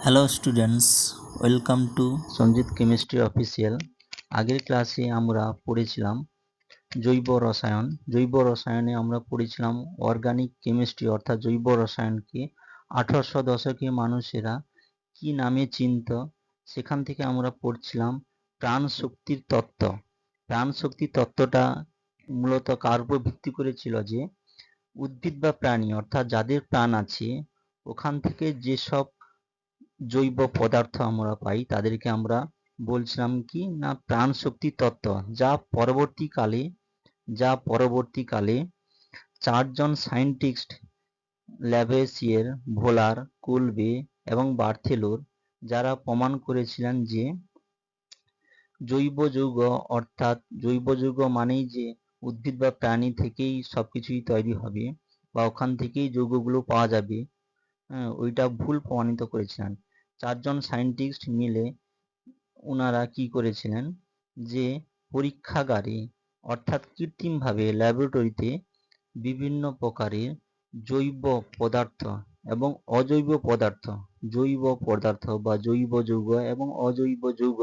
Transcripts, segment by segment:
Hello students, welcome to Sanjit chemistry official. আগের ক্লাসে আমরা পড়েছিলাম জৈব রসায়ন। জৈব রসায়নে আমরা পড়েছিলাম অর্গানিক কেমিস্ট্রি অর্থাৎ জৈব রসায়নকে 1800 দশকে মানুষেরা কি নামে চিনত। সেখান থেকে আমরা পড়ছিলাম প্রাণ শক্তির তত্ত্ব। প্রাণ শক্তির তত্ত্বটা মূলত কার উপর ভিত্তি করেছিল, যে উদ্ভিদ বা প্রাণী অর্থাৎ যাদের প্রাণ আছে ওখান থেকে যেসব জৈব পদার্থ আমরা পাই তাদেরকে আমরা বলছিলাম কি না প্রাণ শক্তি তত্ত্ব, যা পরবর্তীকালে চারজন সায়েন্টিস্ট ল্যাভেসিয়ের, ভোলার, কুলবে এবং বার্থেলোর, যারা প্রমাণ করেছিলেন যে জৈব যৌগ অর্থাৎ জৈব যৌগ মানেই যে উদ্ভিদ বা প্রাণী থেকেই সবকিছুই তৈরি হবে বা ওখান থেকেই যৌগগুলো পাওয়া যাবে, ওইটা ভুল প্রমাণিত করেছিলেন। চারজন সায়েন্টিস্ট মিলে ওনারা কি করেছিলেন, যে পরীক্ষাগারে অর্থাৎ কৃত্রিমভাবে ল্যাবরেটরিতে বিভিন্ন প্রকারের জৈব পদার্থ এবং অজৈব পদার্থ, জৈব পদার্থ বা জৈব যৌগ এবং অজৈব যৌগ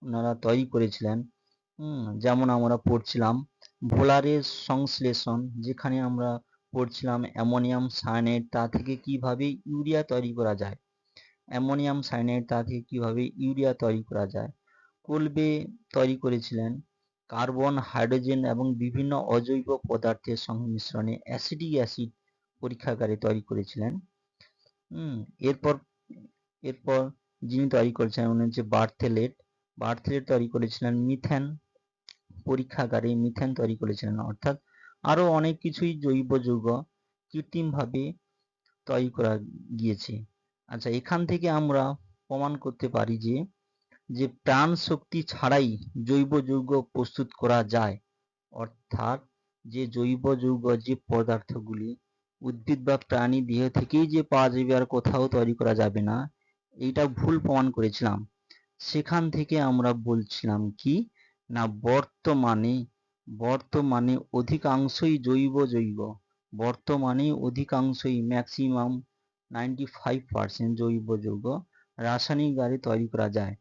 ওনারা তৈরি করেছিলেন। যেমন আমরা পড়ছিলাম ভোলারের সংশ্লেষণ, যেখানে আমরা পড়ছিলাম অ্যামোনিয়াম সায়ানাইড তা থেকে কিভাবে ইউরিয়া তৈরি করা যায়, অ্যামোনিয়াম সায়ানাইড তা থেকে কিভাবে ইউরিয়া তৈরি করা যায়। কুলবে তৈরি করেছিলেন কার্বন, হাইড্রোজেন এবং বিভিন্ন অজৈব পদার্থের সংমিশ্রণে অ্যাসিটিক অ্যাসিড পরীক্ষাগারে তৈরি করেছিলেন। এরপর এরপর যিনি তৈরি করেছিলেন উনি হচ্ছে বার্থেলেট তৈরি করেছিলেন মিথেন পরীক্ষাগারে, মিথেন তৈরি করেছিলেন। অর্থাৎ আরো অনেক কিছুই জৈব যৌগ কৃত্রিমভাবে তৈরি করা গিয়েছে। আচ্ছা, এখান থেকে আমরা প্রমাণ করতে পারি যে প্রাণ শক্তি ছাড়াই জৈব যৌগ প্রস্তুত করা যায়। অর্থাৎ যে জৈব যৌগ, যে পদার্থগুলি উদ্ভিদ বা প্রাণী দেহ থেকেই যে পাওয়া যাবে আর কোথাও তৈরি করা যাবে না, এইটা ভুল প্রমাণ করেছিলাম। সেখান থেকে আমরা বলছিলাম কি না বর্তমানে অধিকাংশই অধিকাংশই ম্যাক্সিমাম 95% জৈব যৌগ রাসায়নিক দ্বারা তৈরি করা যায়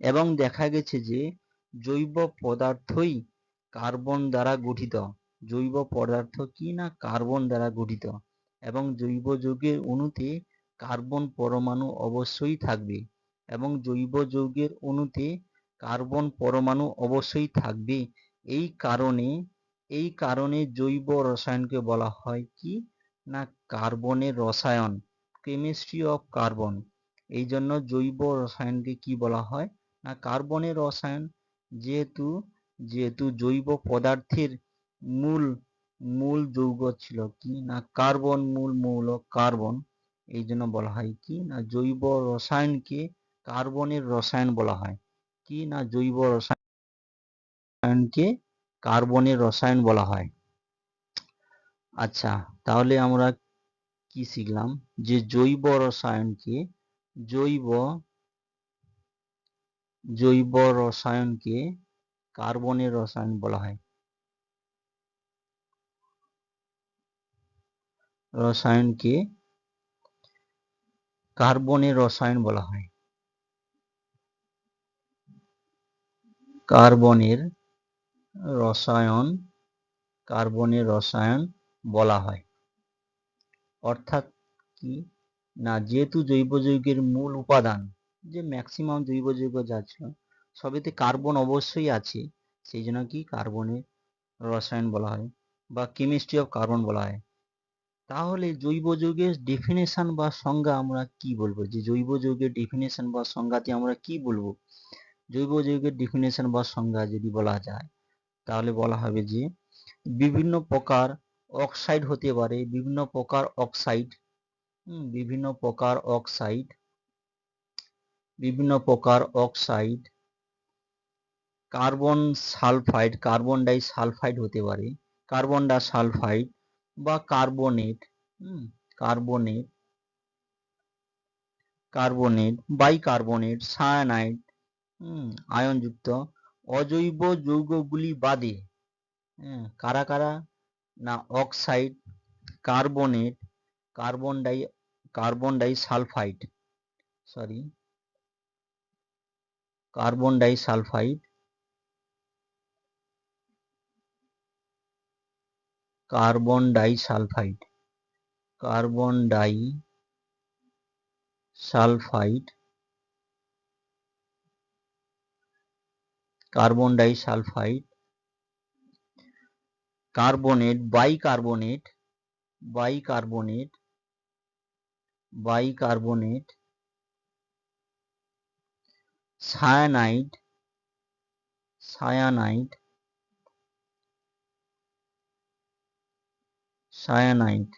এবং দেখা গেছে যে জৈব পদার্থই কার্বন দ্বারা গঠিত। জৈব পদার্থ কি না কার্বন দ্বারা গঠিত এবং জৈব যৌগের অণুতে কার্বন পরমাণু অবশ্যই থাকবে এবং জৈব যৌগের অণুতে কার্বন পরমাণু অবশ্যই থাকবে। এই কারণে জৈব রসায়নকে বলা হয় কি না কার্বনের রসায়ন, কেমিস্ট্রি অফ কার্বন। এই জন্য জৈব রসায়নকে কি বলা হয় না কার্বনের রসায়ন। যেহেতু জৈব পদার্থের মূল যৌগ ছিল কি না কার্বন, মূল মৌল কার্বন, এই জন্য বলা হয় কি না জৈব রসায়নকে কার্বনের রসায়ন বলা হয়। কি না জৈব রসায়নকে কার্বনের রসায়ন বলা হয়। আচ্ছা, তাহলে আমরা কি শিখলাম, যে জৈব রসায়নকে কার্বনের রসায়ন বলা হয়। রসায়নকে কার্বনের রসায়ন বলা হয়। কার্বনের রসায়ন বলা হয়। অর্থাৎ কি না যেহেতু জৈব যৌগের মূল উপাদান, যে ম্যাক্সিমাম জৈব যৌগ যা ছিল সবেতে কার্বন অবশ্যই আছে, সেই জন্য কি কার্বনের রসায়ন বলা হয় বা কেমিস্ট্রি অফ কার্বন বলা হয়। তাহলে জৈব যৌগের ডেফিনেশন বা সংজ্ঞা আমরা কি বলবো, যে জৈব যৌগের ডেফিনেশন বা সংজ্ঞাতে আমরা কি বলবো। জৈব যৌগের ডেফিনেশন বা সংজ্ঞা যদি বলা যায় তাহলে বলা হবে যে বিভিন্ন প্রকার অক্সাইড হতে পারে, বিভিন্ন প্রকার oxide, carbon sulphide, carbon disulphide হতে পারে, কার্বন ডাই সালফাইড বা কার্বনেট, বাইকার্বনেট, সায়ানাইড, আয়নযুক্ত অজৈব যৌগগুলি বাদে কারা না oxide, carbonate, carbon disulphide, carbon disulphide, carbon disulphide, carbon disulphide, carbon disulphide, carbonate, bicarbonate, bicarbonate, bicarbonate, cyanide, cyanide, cyanide,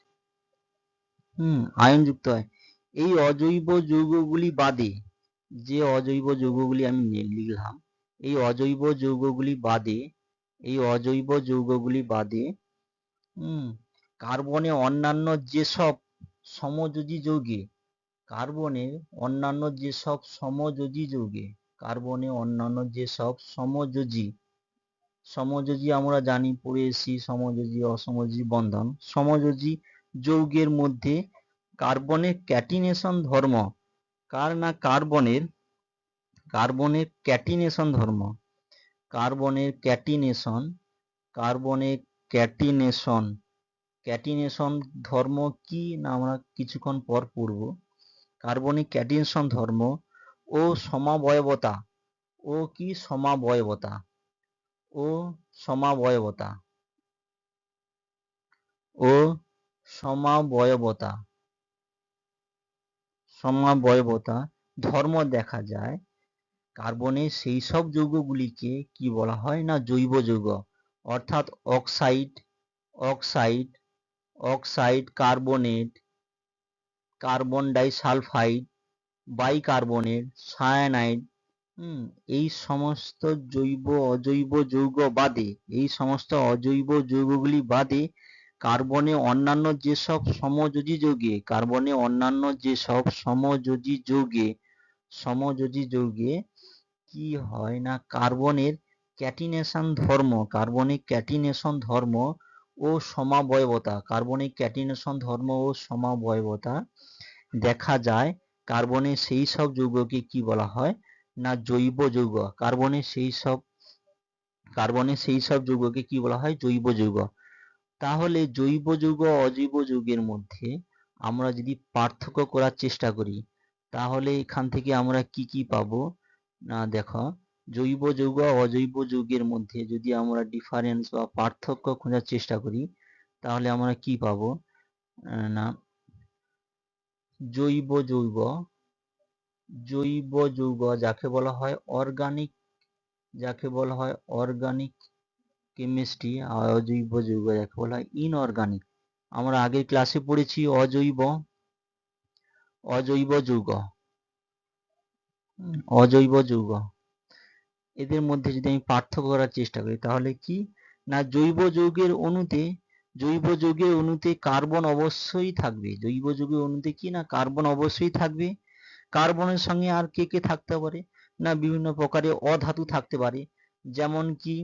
আয়নযুক্ত হয়। এই অজৈব যৌগগুলি বাদে, যে অজৈব যৌগগুলি আমি লিখলাম, এই অজৈব যৌগগুলি বাদে, এই অজৈব যৌগগুলি বাদে কার্বনে অন্যান্য যেসব সমযোজী যৌগে, কার্বনের অন্যান্য যেসব সমযোজী যৌগে, কার্বনে অন্যান্য যেসব সমযোজী, সমযোজী আমরা জানি পড়ে এসেছি, সমযোজী অসমযোজী বন্ধন, সমযোজী যৌগের মধ্যে কার্বনের ক্যাটিনেশন ধর্ম, কার না কার্বনের, কার্বনের ক্যাটিনেশন ধর্ম, কার্বনের ক্যাটিনেশন, কার্বনের ক্যাটিনেশন, ক্যাটিনেশন ধর্ম কি না আমরা কিছুক্ষণ পর পড়ব। কার্বনিক ক্যাটিনেশন ধর্ম ও সমাবয়বতা, ও কি সমাবয়বতা, ও সমাবয়বতা, ও সমাবয়বতা, সমাবয়বতা ধর্ম দেখা যায় কার্বনের সেই সব যৌগগুলিকে কি বলা হয় না জৈব যৌগ, অর্থাৎ oxide, oxide, oxide, carbonate, carbon disulphide, bicarbonate, cyanide, এই সমস্ত জৈব অজৈব যৌগ বাদে, এই সমস্ত অজৈব যৌগগুলি বাদে কার্বনে অন্যান্য যেসব সমযোজী যৌগে, কার্বনে অন্যান্য যেসব সমযোজী যৌগে, সমযোজী যৌগে কি হয় না কার্বনের ক্যাটিনেশন ধর্ম, কার্বনিক ক্যাটিনেশন ধর্ম ও সমাবয়বতা, কার্বনিক ক্যাটিনেশন ধর্ম ও সমাবয়বতা দেখা যায় কার্বনের সেই সব যৌগকে কি বলা হয় না জৈব যৌগ, কার্বনের সেই সব, কার্বনের সেই সব যৌগকে কি বলা হয় জৈব যৌগ। তাহলে জৈব যৌগ অজৈব যৌগের মধ্যে আমরা যদি পার্থক্য করার চেষ্টা করি তাহলে এখান থেকে আমরা কি কি পাবো না দেখো, জৈব যৌগ অজৈব যৌগের মধ্যে যদি আমরা ডিফারেন্স বা পার্থক্য খোঁজার চেষ্টা করি তাহলে আমরা কি পাবো না জৈব যৌগ, জৈব যৌগ যাকে বলা হয় অর্গানিক, যাকে বলা হয় অর্গানিক কেমিস্ট্রি, আর অজৈব যৌগ যাকে বলা হয় ইনঅর্গানিক। আমরা আগের ক্লাসে পড়েছি অজৈব, অজৈব যৌগ, অজৈব যৌগ, এদের মধ্যে যদি আমি পার্থক্য করার চেষ্টা করি তাহলে কি না জৈব যৌগের অণুতে, জৈব যৌগের অণুতে কার্বন অবশ্যই থাকবে, জৈব যৌগের অণুতে কি না কার্বন অবশ্যই থাকবে, কার্বনের সঙ্গে আর কে কে থাকতে পারে না বিভিন্ন প্রকারের অধাতু থাকতে পারে, যেমন কি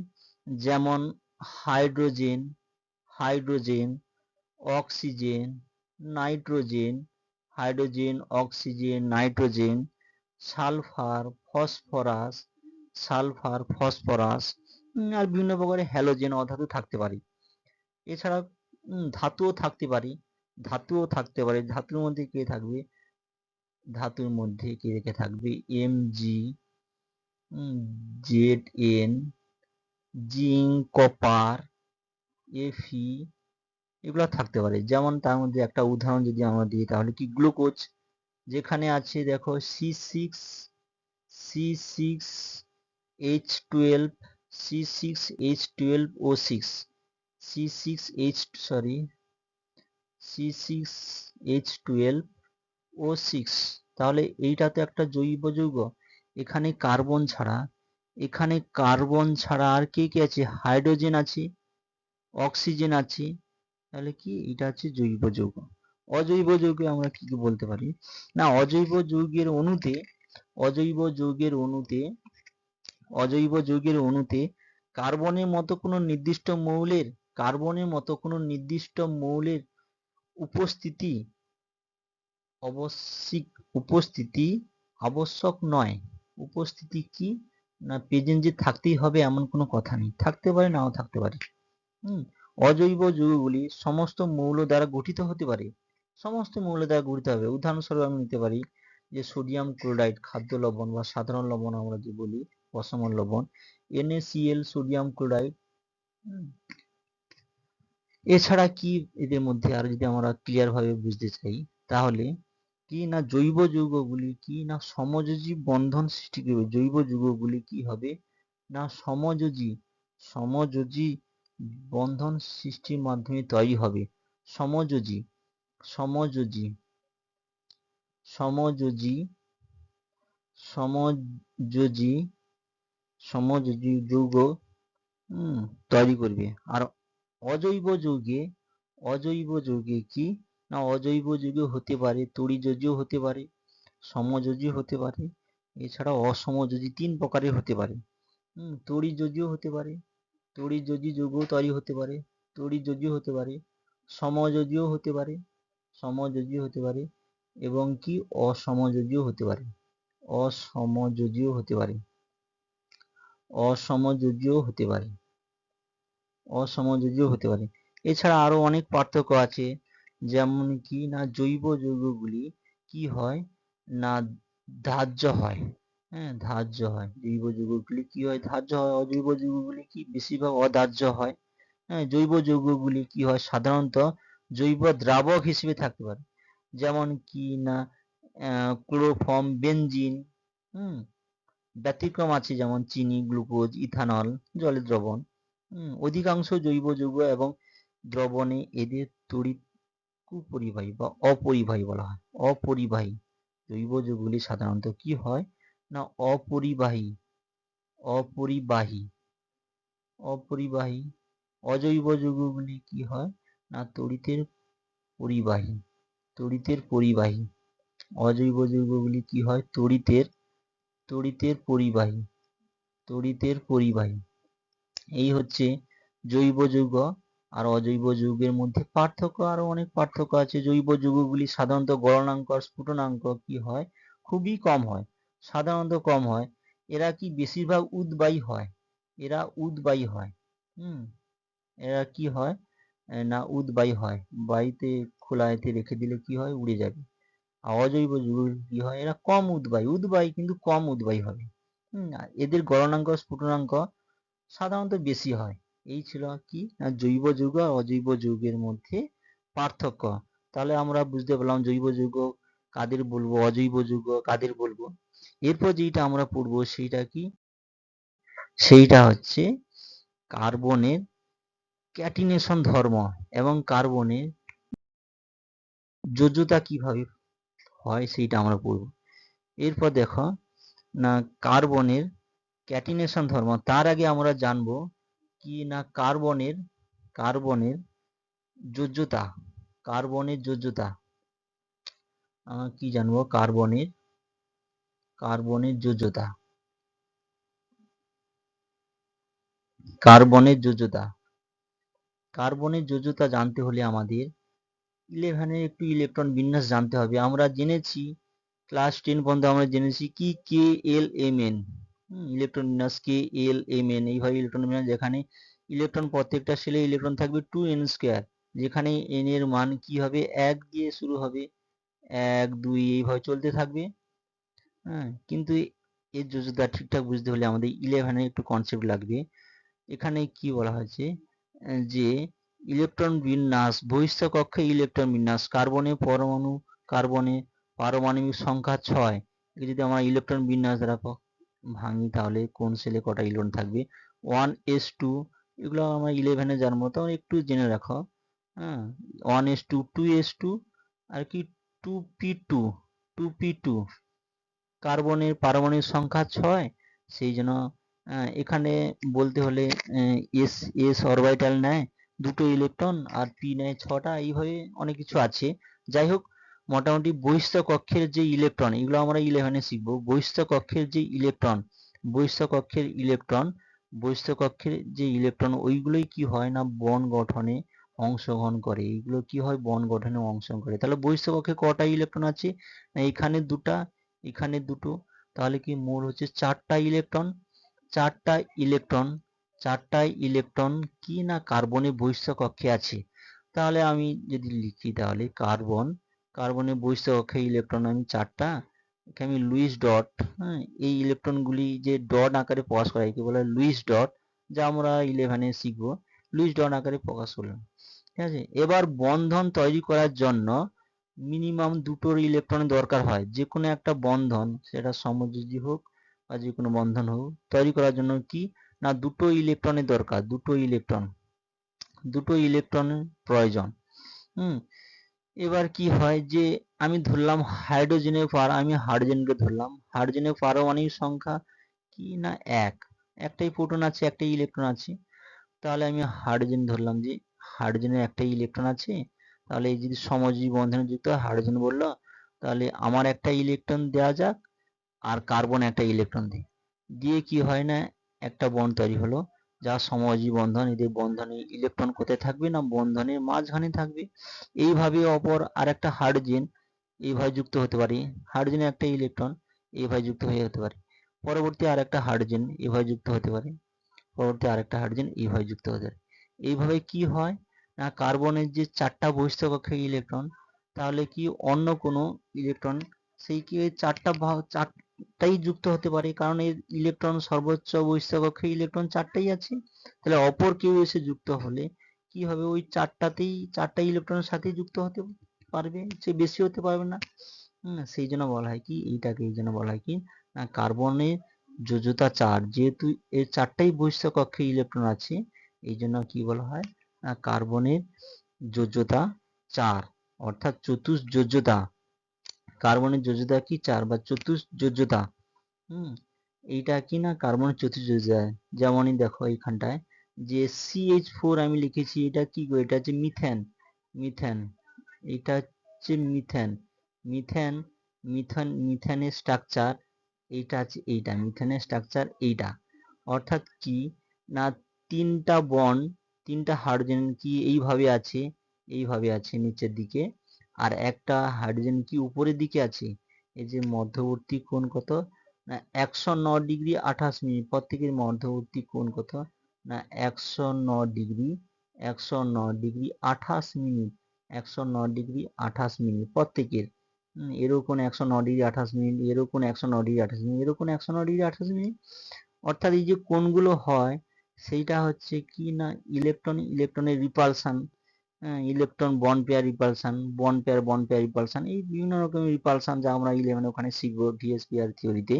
যেমন hydrogen, hydrogen, oxygen, nitrogen, hydrogen, oxygen, nitrogen, sulphur, phosphorus, sulphur, phosphorus, আর বিভিন্ন প্রকারের হ্যালোজেন অধাতু থাকতে পারে। এছাড়া ধাতুও থাকতে পারে, ধাতুও থাকতে পারে, ধাতুর মধ্যে কে থাকবে, ধাতুর মধ্যে কে কে থাকবে Mg, Zn, zinc, copper, Fe, এগুলো থাকতে পারে। যেমন তার মধ্যে একটা উদাহরণ যদি আমরা দিই তাহলে কি গ্লুকোজ, যেখানে আছে দেখো C6H12, C6H12O6, C6H12O6, তাহলে এইটা তো একটা জৈব যৌগ। এখানে কার্বন ছাড়া, এখানে কার্বন ছাড়া আর কি কি আছে, হাইড্রোজেন আছে, অক্সিজেন আছে, তাহলে কি এটা হচ্ছে জৈব যৌগ। অজৈব যৌগে আমরা কি কি বলতে পারি না অজৈব যৌগের অণুতে, অজৈব যৌগের অণুতে, অজৈব যৌগের অণুতে কার্বনের মতো কোনো নির্দিষ্ট মৌলের, কার্বনের মতো কোনো নির্দিষ্ট মৌলের উপস্থিতি, অবশ্যই উপস্থিতি আবশ্যক নয়। উপস্থিতি কি না প্রেজেন্ট যে থাকতেই হবে এমন কোনো কথা নেই, থাকতে পারে নাও থাকতে পারে। অজৈব যৌগগুলি সমস্ত মৌল দ্বারা গঠিত হতে পারে, সমস্ত মৌল দ্বারা গঠিত হবে। উদাহরণস্বরূপ আমি নিতে পারি যে সোডিয়াম ক্লোরাইড খাদ্য লবণ বা সাধারণ লবণ আমরা যে বলি অসমল লবণ, NaCl সোডিয়াম ক্লোরাইড। এছাড়া কি এদের মধ্যে আর যদি আমরা ক্লিয়ার ভাবে বুঝতে চাই তাহলে কি না জৈব যৌগগুলি কি না সমযোজী বন্ধন সৃষ্টি করবে। জৈব যৌগগুলি কি হবে না সমযোজী বন্ধন সৃষ্টির মাধ্যমে তৈরি হবে। সমযোজী সমযোজী সমযোজী সমযোজী সমযোজী যৌগ তৈরি করবে। আর অজৈব যৌগে কি না অজৈব যৌগে হতে পারে তড়িযোজীও হতে পারে, সমযোজী হতে পারে, এছাড়া অসমযোজী 3 প্রকারের হতে পারে। তড়িযোজীও হতে পারে, তড়িযোজী যৌগ তৈরি হতে পারে, তড়িযোজীও হতে পারে, সমযোজীও হতে পারে, সমযোজীও হতে পারে এবং কি অসমযোজীও হতে পারে, অসমযোজীও হতে পারে, অসমযোজীও হতে পারে, অসমযোজীও হতে পারে। এছাড়া আরো অনেক পার্থক্য আছে, যেমন কি না জৈব যৌগগুলি কি হয় না ধার্য হয়, ধার্য হয়। জৈব যৌগগুলি কি হয় ধার্য হয়, অজৈব যৌগগুলি কি বেশিরভাগ অধার্য হয়। জৈব যৌগগুলি কি হয় সাধারণত জৈব দ্রাবক হিসেবে থাকতে পারে, যেমন কি না ক্লোরোফর্ম, বেনজিন। ব্যতিক্রম আছে যেমন চিনি, গ্লুকোজ, ইথানল, জলের দ্রবণ। অধিকাংশ জৈব যৌগ এবং দ্রবণে এদের তড়িৎ কুপরিবাহী বা অপরিবাহী বলা হয়। অপরিবাহী জৈব যৌগগুলি সাধারণত কি হয় না অপরিবাহী, অপরিবাহী, অপরিবাহী। অজৈব যৌগগুলি কি হয় না তড়িতের পরিবাহী, তড়িতের পরিবাহী। অজৈব যৌগগুলি কি হয় তড়িতের পরিবাহী, তড়িতের পরিবাহী। এই হচ্ছে জৈব যৌগ আর অজৈব যৌগের মধ্যে পার্থক্য। আরো অনেক পার্থক্য আছে। জৈব যৌগগুলি সাধারণত গলনাঙ্ক আর স্ফুটনাঙ্ক কি হয় খুবই কম হয়, সাধারণত কম হয়। এরা কি বেশিরভাগ উদ্বায়ী হয়, এরা উদ্বায়ী হয়। এরা কি হয় না উদ্বায়ী হয়, বায়ুতে খোলাতে রেখে দিলে কি হয় উড়ে যাবে। আর অজৈব যৌগ কি হয় এরা কম উদ্বায়ী, উদ্বায়ী কিন্তু কম উদ্বায়ী হবে। এদের গলনাঙ্ক স্ফুটনাঙ্ক সাধারণত বেশি হয়। এই ছিল কি জৈব যৌগ আর অজৈব যৌগের মধ্যে পার্থক্য। তাহলে আমরা বুঝতে পারলাম জৈব যৌগ কাদের বলবো, অজৈব যৌগ কাদের বলবো। এরপর যেটা আমরা পড়বো সেইটা কি, সেইটা হচ্ছে কার্বনের ক্যাটিনেশন ধর্ম এবং কার্বনের যোজ্যতা কিভাবে হয় সেইটা আমরা পড়বো। এরপর দেখো না কার্বনের ক্যাটিনেশন ধর্ম। তার আগে আমরা জানবো কি না কার্বনের যোজ্যতা, কার্বনের যোজ্যতা কি জানবো কার্বনের যোজ্যতা, কার্বনের যোজ্যতা। কার্বনের যোজ্যতা জানতে হলে আমাদের 11 একটু ইলেকট্রন বিন্যাস জানতে হবে। আমরা জেনেছি ক্লাস 10 পর্যন্ত আমরা জেনেছি কি KLMN, ইলেকট্রন বিন্যাস KLMN। এইভাবে ইলেকট্রন বিন্যাস যেখানে ইলেকট্রন প্রত্যেকটা সেলে ইলেকট্রন থাকবে 2n স্কয়ার, যেখানে n এর মান কি হবে 1 দিয়ে শুরু হবে, 1 2 এইভাবে চলতে থাকবে। কিন্তু এর যোজ্যতা ঠিকঠাক বুঝতে হলে আমাদের 11 একটু কনসেপ্ট লাগবে। এখানে কি বলা হয়েছে যে ইলেকট্রন বিন্যাস, বহিস্থ কক্ষে ইলেকট্রন বিন্যাস, কার্বনের পারমাণবিক সংখ্যা 6। যদি আমরা ইলেকট্রন বিন্যাস দ্বারা ভাঙি তাহলে কোন সেলে কটা ইলেকট্রন থাকবে 1s2, এগুলো আমরা 11 জানবো, তো একটু জেনে রাখো। 1s2, 2s2 আর কি 2p2। কার্বনের পারমাণবিক সংখ্যা 6, সেই জন্য এখানে বলতে হলে s অরবিটাল নেয় 2টো ইলেকট্রন আর p নেয় 6টা। এইভাবে অনেক কিছু আছে। যাই হোক মোটামুটি বহিস্থ কক্ষের যে ইলেকট্রন, এগুলো আমরা 11 শিখবো। বহিস্থ কক্ষের যে ইলেকট্রন ওইগুলোই কি হয় না বন্ড গঠনে অংশগ্রহণ করে। এইগুলো কি হয় বন্ড গঠনে অংশগ্রহণ করে। তাহলে বহিস্থ কক্ষে কটা ইলেকট্রন আছে, এখানে 2টা, এখানে দুটো, তাহলে কি মোট হচ্ছে চারটা ইলেকট্রন। চারটা ইলেকট্রন, চারটা ইলেকট্রন কি না কার্বনের বহিঃস্থ কক্ষে আছে। তাহলে আমি যদি লিখি তাহলে কার্বনের বহিঃস্থ কক্ষে ইলেকট্রন আমি চারটা, এখানে আমি লুইস ডট, হ্যাঁ, এই ইলেকট্রনগুলি যে ডট আকারে প্রকাশ করা হয় একে বলে লুইস ডট, যা আমরা 11-এ শিখবো। লুইস ডট আকারে প্রকাশ করলাম, ঠিক আছে। এবার বন্ধন তৈরি করার জন্য মিনিমাম দুটোর ইলেকট্রনের দরকার হয়। যে কোনো একটা বন্ধন, সেটা সমযোজী হোক বা যে কোনো বন্ধন হোক, তৈরি করার জন্য কি না দুটো ইলেকট্রনের দরকার, দুটো ইলেকট্রনের প্রয়োজন। এবার কি হয় যে আমি ধরলাম হাইড্রোজেনের হাইড্রোজেনকে ধরলাম, হাইড্রোজেনের পারমাণবিক সংখ্যা কি না একটাই প্রোটন আছে, একটাই ইলেকট্রন আছে। তাহলে আমি হাইড্রোজেন ধরলাম যে হাইড্রোজেনের একটাই ইলেকট্রন আছে। তাহলে এই যদি সমযোজী বন্ধনে যুক্ত হয় হাইড্রোজেন বললো, তাহলে আমার একটা ইলেকট্রন দেওয়া যাক আর কার্বন একটা ইলেকট্রন দিয়ে কি হয় না একটা বন্ড তৈরি হলো, যা সমযোজী বন্ধন। এদের বন্ধনে ইলেকট্রন কোথায় থাকবে না বন্ধনের মাঝখানে থাকবে। এইভাবে অপর আরেকটা হাইড্রোজেন এইভাবে যুক্ত হতে পারে, হাইড্রোজেনের একটা ইলেকট্রন এইভাবে যুক্ত হয়ে হতে পারে। পরবর্তী আরেকটা হাইড্রোজেন এইভাবে যুক্ত হতে পারে, পরবর্তী আরেকটা হাইড্রোজেন এইভাবে যুক্ত হতে পারে। এইভাবে কি হয় না কার্বনের যে চারটা বহিঃস্থ কক্ষের ইলেকট্রন, তাহলে কি অন্য কোনো ইলেকট্রন সেই কি চারটাই যুক্ত হতে পারে, কারণ এর ইলেকট্রন সর্বোচ্চ বহিঃস্থ কক্ষে ইলেকট্রন চারটাই আছে। তাহলে অপর কেউ এসে যুক্ত হলে কি হবে, ওই চারটা ইলেকট্রনের সাথেই যুক্ত হতে পারবে, সে বেশি হতে পারবে না। সেই জন্য বলা হয় কি এইটাকে, এই জন্য বলা হয় কি না কার্বনের যোজ্যতা 4, যেহেতু এর চারটাই বহিঃস্থ কক্ষে ইলেকট্রন আছে, এই জন্য কি বলা হয় না কার্বনের যোজ্যতা 4, অর্থাৎ চতুষ্যোজ্যতা। কার্বনের যোজ্যতা কি 4 বা চতুষ্যোজ্যতা। এইটা কি না কার্বনের চতুষ্যোজ্যতা। যেমনই দেখো এইখানটায় যে CH4 আমি লিখেছি, এটা কি গো, এটা হচ্ছে মিথেন, এটা হচ্ছে মিথেনের স্ট্রাকচার এইটা আছে, এইটা মিথেনের স্ট্রাকচার এইটা। অর্থাৎ কি না তিনটা বন্ড, তিনটা হাইড্রোজেন কি এইভাবে আছে নিচের দিকে, আর একটা হাইড্রোজেন কি উপরের দিকে আছে। এই যে মধ্যবর্তী কোণ কত না 109 ডিগ্রি 28 মিনিট, প্রত্যেকের মধ্যবর্তী কোণ কত না 109 ডিগ্রি 28 মিনিট, 109 ডিগ্রি 28 মিনিট প্রত্যেকের। এরও কোণ 109 ডিগ্রি 28 মিনিট, এরও কোণ 109 ডিগ্রি 28 মিনিট, এরও কোণ 109 ডিগ্রি 28 মিনিট। অর্থাৎ এই যে কোণগুলো হয় সেইটা হচ্ছে কি না ইলেকট্রনের repulsion, electron bond pair repulsion, এই বিভিন্ন রকমের রিপালশন যা আমরা 11 ওখানে শিখবো ডিএসপিআর থিওরিতে।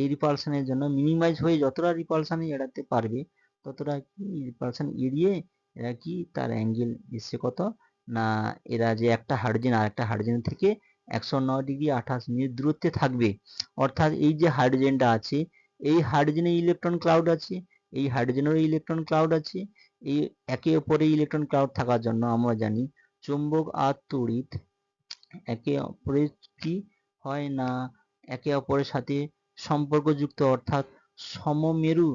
এই রিপালশনের জন্য মিনিমাইজ হয়ে যতটা রিপালশন এড়াতে পারবে ততটা কি রিপালশন এড়িয়ে এরা কি তার অ্যাঙ্গেল এসছে কত না, এরা যে একটা হাইড্রোজেন আর একটা হাইড্রোজেন থেকে 109 ডিগ্রি 28 মিনিট দূরত্বে থাকবে। অর্থাৎ এই যে হাইড্রোজেনটা আছে, এই হাইড্রোজেনের ইলেকট্রন ক্লাউড আছে, এই হাইড্রোজেনেরও ইলেকট্রন ক্লাউড আছে। এই একে অপরে ইলেকট্রন ক্লাউড থাকার জন্য আমরা জানি চুম্বক আর তড়িৎ একে অপরের কি হয় না একে অপরের সাথে সম্পর্কযুক্ত, অর্থাৎ সমমেরু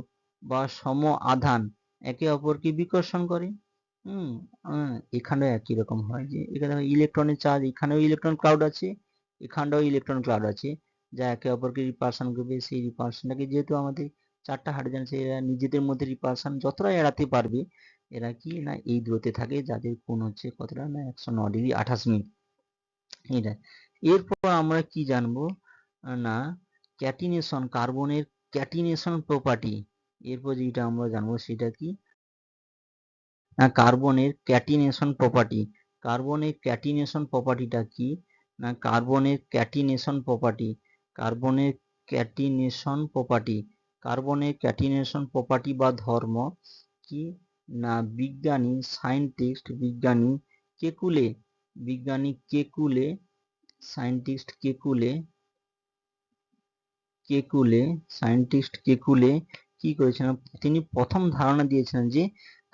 বা সম আধান একে অপরকে বিকর্ষণ করে। এখানেও একই রকম হয় যে এখানে ইলেকট্রনের চার্জ, এখানেও ইলেকট্রন ক্লাউড আছে, এখানটাও ইলেকট্রন ক্লাউড আছে, যা একে অপরকে রিপালশন করবে। সেই রিপালশনটাকে যেহেতু আমাদের চারটা হাইড্রোজেন আছে, এরা নিজেদের মধ্যে রিপালশন যতটা এড়াতে পারবে, এরা কি না এই দূরত্বে থাকে, যাদের কোণ হচ্ছে কতটা না 109 ডিগ্রি 28 মিনিট। এটা এরপর আমরা কি জানবো না ক্যাটিনেশন, কার্বনের ক্যাটিনেশন প্রপার্টি। এরপর যেটা আমরা জানবো সেটা কি না কার্বনের ক্যাটিনেশন প্রপার্টি। কার্বনের ক্যাটিনেশন প্রপার্টিটা কি না কার্বনের ক্যাটিনেশন প্রপার্টি, কার্বনের ক্যাটিনেশন প্রপার্টি, কার্বনের ক্যাটিনেশন প্রপার্টি বা ধর্ম কি না বিজ্ঞানী সায়েন্টিস্ট কেকুলে কি করেছিলেন, তিনি প্রথম ধারণা দিয়েছিলেন যে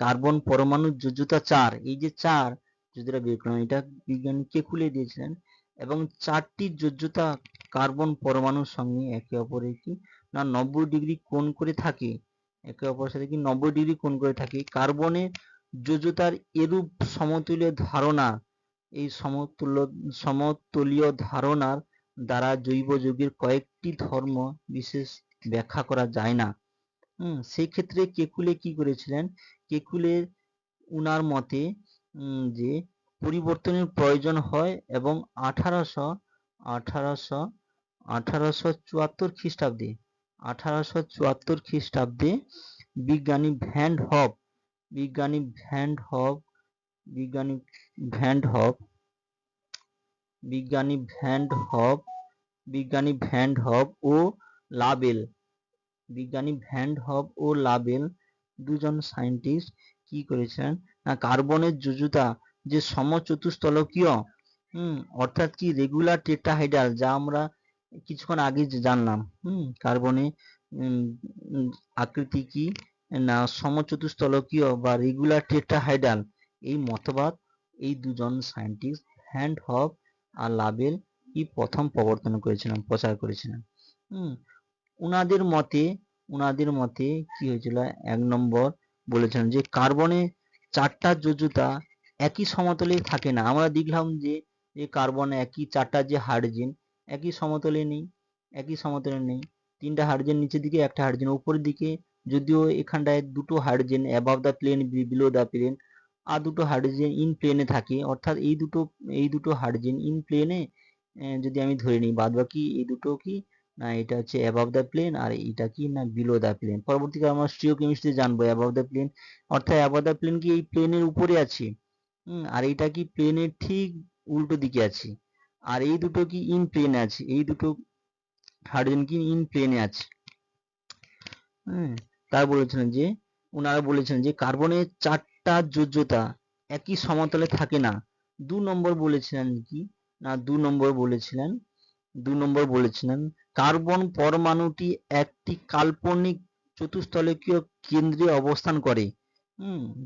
কার্বন পরমাণুর যোজ্যতা 4, এই যে 4 যোজ্যতা বের করলাম, এটা বিজ্ঞানী কেকুলে দিয়েছিলেন। এবং 4টি যোজ্যতা কার্বন পরমাণুর সঙ্গে একে অপরের কি না 90 ডিগ্রি কোণ করে থাকে, একে অপরের সাথে কি 90 ডিগ্রি কোণ করে থাকে। কার্বনের যোজ্যতার এরূপ সমতুল্য ধারণা, এই সমতুল্য সমতলীয় ধারণার দ্বারা জৈব যৌগের কয়েকটি ধর্ম বিশেষ ব্যাখ্যা করা যায় না। সেই ক্ষেত্রে কেকুলে কি করেছিলেন, কেকুলের উনার মতে যে পরিবর্তনের প্রয়োজন হয় এবং 1874 খ্রিস্টাব্দে বিজ্ঞানী ভ্যান হফ বিজ্ঞানী ভ্যান হফ বিজ্ঞানী ভ্যান হফ বিজ্ঞানী ভ্যান হফ বিজ্ঞানী ভ্যান হফ ও লাবেল বিজ্ঞানী ভ্যান হফ ও লাবেল দুজন সায়েন্টিস্ট কি করেছেন না কার্বনের যোজ্যতা যে সমচতুস্তলকীয় অর্থাৎ কি রেগুলার টেট্রাহাইড্রাল, যা আমরা কিছুক্ষণ আগে জানলাম। কার্বনে আকৃতি কি না সমচতুস্তলকীয় বা রেগুলার টেট্রাহাইড্রাল, এই মতবাদ এই দুজন সায়েন্টিস্ট ভ্যান হফ আর লাবেল কি প্রথম প্রচার করেছিলেন। উনাদের মতে কি হয়েছিল, 1 নম্বর বলেছেন যে কার্বনে 4টা যোজ্যতা একই সমতলে থাকে না। আমরা দেখলাম যে কার্বনে 4টা যে হাইড্রোজেন একই সমতলে নেই, 3টা হাইড্রোজেন নিচের দিকে, 1টা হাইড্রোজেন উপরের দিকে, যদিও এখানটায় 2টো hydrogen above the plane below the plane আর 2টো হাইড্রোজেন ইন প্লেনে থাকে। অর্থাৎ এই দুটো হাইড্রোজেন ইন প্লেনে যদি আমি ধরে নিই, বাদ বাকি এই দুটো কি না এটা হচ্ছে অ্যাবাভ দ্য প্লেন আর এটা কি না বিলো দ্য প্লেন। পরবর্তীকালে আমরা স্টিওকেমিস্ট্রি জানবো অ্যাবাভ দ্য প্লেন অর্থাৎ অ্যাবাভ দ্য প্লেন কি এই প্লেনের উপরে আছে, আর এইটা কি প্লেনের ঠিক উল্টো দিকে আছে, আর এই দুটো কি ইন প্লেনে আছে, এই দুটো হাইড্রোজেন কি ইন প্লেনে আছে। তার ওনারা বলেছিলেন যে কার্বনের 4টা যোজ্যতা একই সমতলে থাকে না। 2 নম্বর বলেছিলেন কি না 2 নম্বর বলেছিলেন কার্বন পরমাণুটি একটি কাল্পনিক চতুস্তলকীয় কেন্দ্রে অবস্থান করে।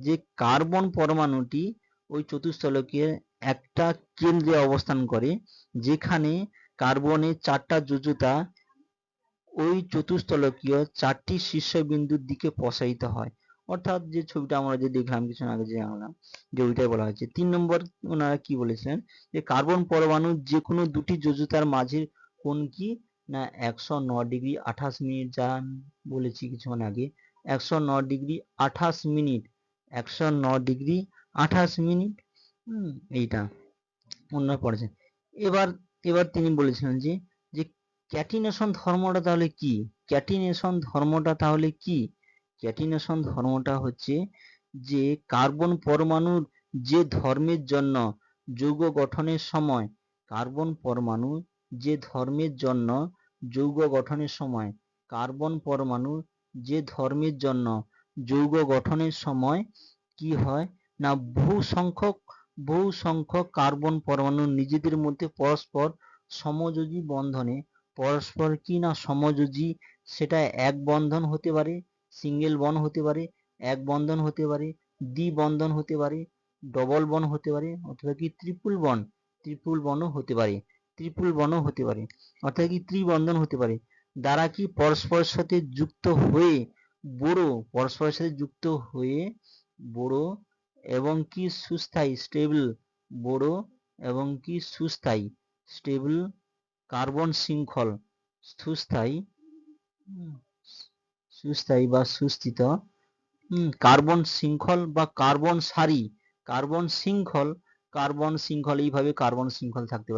যে কার্বন পরমাণুটি ওই চতুস্তলকীয় একটা কেন্দ্রে অবস্থান করে, যেখানে কার্বনের 4টা যোজ্যতা ওই চতুস্তলকীয় 4টি শীর্ষবিন্দুর দিকে প্রসারিত হয়। অর্থাৎ যে ছবিটা আমরা যে দেখলাম কিছুক্ষণ আগে যে আনলাম, যে ওইটাই বলা হয়েছে। 3 নম্বর ওনারা কি বলেছেন যে কার্বন পরমাণুর যে কোনো দুটি যোজ্যতার মাঝে কোণ কি না 109 ডিগ্রি 28 মিনিট, যা বলেছি কিছুক্ষণ আগে 109 ডিগ্রি 28 মিনিট 109 ডিগ্রি 28 মিনিট এইটা ওনারা পড়েছেন। এবার তিনি বলেছিলেন যে ক্যাটিনেশন ধর্মটা তাহলে কি? ক্যাটিনেশন ধর্মটা হচ্ছে যে কার্বন পরমাণুর যে ধর্মের জন্য যৌগ গঠনের সময় কার্বন পরমাণুর যে ধর্মের জন্য যৌগ গঠনের সময় কি হয় না বহু সংখ্যক কার্বন পরমাণু নিজেদের মধ্যে পরস্পর সমযোজী বন্ধনে পরস্পর কি না সমযোজী, সেটা এক বন্ধন হতে পারে, সিঙ্গেল বন্ড হতে পারে, এক বন্ধন হতে পারে, দ্বিবন্ধন হতে পারে, ডবল বন্ড হতে পারে, অথবা কি ট্রিপল বন্ডও হতে পারে, অর্থাৎ কি ত্রিবন্ধন হতে পারে, দ্বারা কি পরস্পরের সাথে যুক্ত হয়ে বড় এবং কি সুস্থায়ী স্টেবল কার্বন শৃঙ্খল সুস্থায়ী বা সুস্থিত কার্বন শৃঙ্খল বা কার্বন শৃঙ্খল এইভাবে কার্বন শৃঙ্খল থাকতে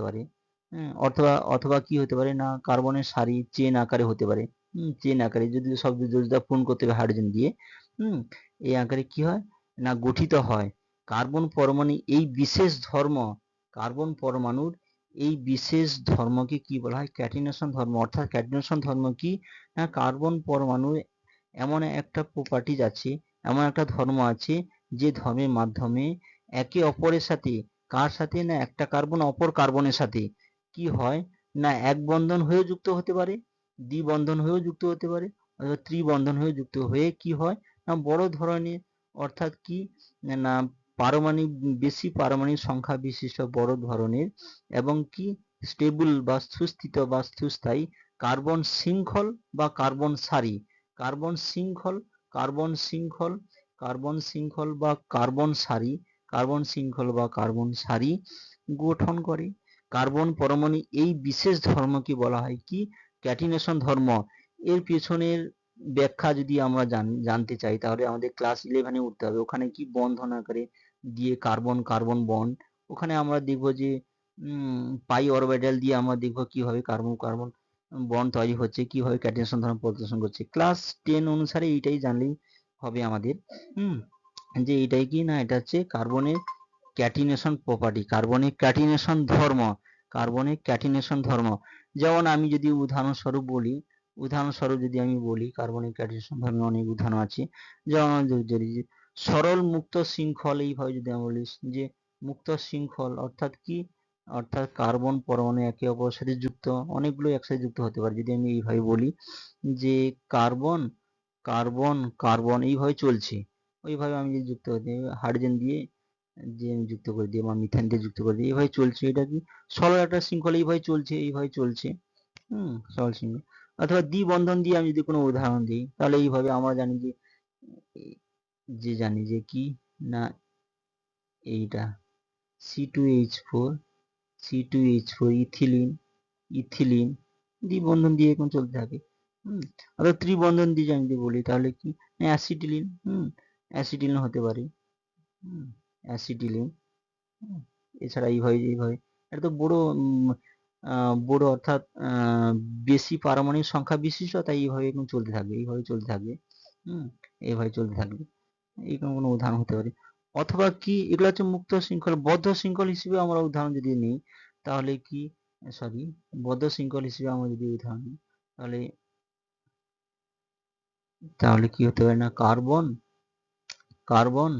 পারে, অথবা কি হতে পারে না কার্বনের সারি চেন আকারে হতে পারে, যদি সব যোজ্যতা পূরণ করতে হবে হাইড্রোজেন দিয়ে, এই আকারে কি হয় না গঠিত হয়। কার্বন পরমাণুর এই বিশেষ ধর্মকে কি বলা হয় ক্যাটিনেশন ধর্ম। অর্থাৎ ক্যাটিনেশন ধর্ম কি না কার্বন পরমাণুর এমন একটা প্রপার্টিজ আছে, এমন একটা ধর্ম আছে যে ধর্মের মাধ্যমে একে অপরের সাথে কার সাথে না একটা কার্বন অপর কার্বনের সাথে কি হয় না এক বন্ধন হয়ে যুক্ত হতে পারে, দ্বিবন্ধন হয়েও যুক্ত হতে পারে, অথবা ত্রিবন্ধন হয়ে যুক্ত হয়ে কি হয় না বড় ধরনের, অর্থাৎ কি না বেশি পারমাণবিক সংখ্যা বিশিষ্ট বড় ধরনের এবং কি স্টেবল বা সুস্থিত বা সুস্থায়ী কার্বন শৃঙ্খল বা কার্বন সারি বা কার্বন সারি কার্বন শৃঙ্খল বা কার্বন সারি গঠন করে। কার্বন পরমাণু এই বিশেষ ধর্মকে বলা হয় কি ক্যাটিনেশন ধর্ম। এর পেছনের ব্যাখ্যা যদি আমরা জানতে চাই তাহলে আমাদের ক্লাস 11-এ উঠতে হবে। ওখানে কি বন্ধন আকারে দিয়ে কার্বন কার্বন বন্ড, ওখানে আমরা দেখব যে পাই অরবিটাল দিয়ে আমরা দেখব কিভাবে কার্বন কার্বন বন্ড তৈরি হচ্ছে, কিভাবে ক্যাটিনেশন ধর্ম প্রদর্শন করছে। ক্লাস 10 অনুসারে এইটাই জানলেই হবে আমাদের। যে এটাই কি না, এটা হচ্ছে কার্বনের ক্যাটিনেশন প্রপার্টি, কার্বনিক ক্যাটিনেশন ধর্ম, কার্বনিক ক্যাটিনেশন ধর্ম। যেমন আমি যদি উদাহরণস্বরূপ যদি আমি বলি কার্বনিক ক্যাটিনেশন ধর্মের অনেক উদাহরণ আছে। যেমন যদি সরল মুক্ত শৃঙ্খল, এইভাবে যদি আমরা বলি যে মুক্ত শৃঙ্খল অর্থাৎ কি, অর্থাৎ কার্বন পরমাণু একে অপরের সাথে যুক্ত, অনেকগুলো একসাথে যুক্ত হতে পারে। যদি আমি এইভাবে বলি যে কার্বন কার্বন কার্বন এইভাবে চলছে, ওইভাবে আমি যদি যুক্ত করতে হাইড্রোজেন দিয়ে যে আমি যুক্ত করে দিই বা মিথেন দিয়ে যুক্ত করে দিই, এইভাবে চলছে। এটা কি সরল একটা শৃঙ্খলা, এইভাবে চলছে সরল শৃঙ্খলা। অথবা দ্বিবন্ধন দিয়ে আমি যদি কোনো উদাহরণ দিই তাহলে এইভাবে আমরা জানি যে কি না এইটা C2H4 ইথিলিন দ্বিবন্ধন দিয়ে এখন চলতে থাকে। অথবা ত্রিবন্ধন দিয়ে আমি যদি বলি তাহলে কি অ্যাসিটিলিন হতে পারে, অ্যাসিটিলিন। এছাড়া এইভাবে এটা তো বড় অর্থাৎ বেশি পারমাণবিক সংখ্যা বিশিষ্ট, তাই এইভাবে এখন চলতে থাকবে, এইভাবে চলতে থাকবে। এইরকম কোনো উদাহরণ হতে পারে। অথবা কি এগুলো হচ্ছে মুক্ত শৃঙ্খল। বদ্ধ শৃঙ্খল হিসেবে আমরা উদাহরণ যদি নিই তাহলে কি বদ্ধ শৃঙ্খল হিসেবে আমরা যদি উদাহরণ নিই তাহলে কি হতে পারে না, কার্বন কার্বন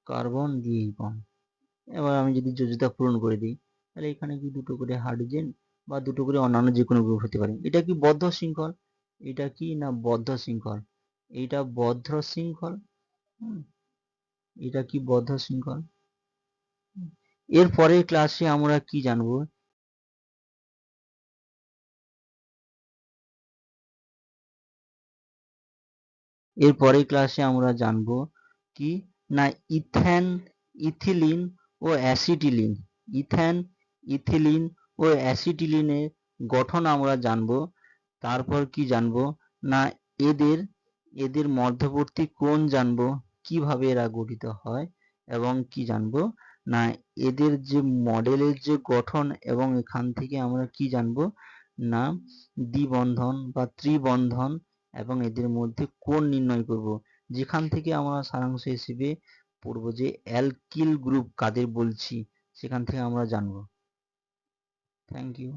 কার্বন দিয়ে এবার আমি যদি যোজ্যতা পূরণ করে দিই তাহলে এখানে কি দুটো করে হাইড্রোজেন বা দুটো করে অন্যান্য যে কোনো গ্রুপ হতে পারে। এটা কি বদ্ধ শৃঙ্খল, এটা কি না বদ্ধ শৃঙ্খল, এটা বদ্ধ শৃঙ্খল, এটা কি বদ্ধ শৃঙ্খল। এর পরের ক্লাসে আমরা কি জানবো, এর পরের ক্লাসে আমরা জানবো কি না ইথেন ইথিলিন ও অ্যাসিটিলিন, ইথেন ইথিলিন ও অ্যাসিটিলিনের গঠন আমরা জানবো। তারপর কি জানবো না এদের মধ্যবর্তী কোণ জানবো, কিভাবে এরা গঠিত হয়, এবং কি জানবো না এদের যে মডেলের যে গঠন, এবং এখান থেকে আমরা কি জানবো না দ্বিবন্ধন বা ত্রিবন্ধন এবং এদের মধ্যে কোণ নির্ণয় করব, যেখান থেকে আমরা সারাংশ হিসেবে পড়বো যে অ্যালকিল গ্রুপ কাদের বলছি, সেখান থেকে আমরা জানবো। Thank you.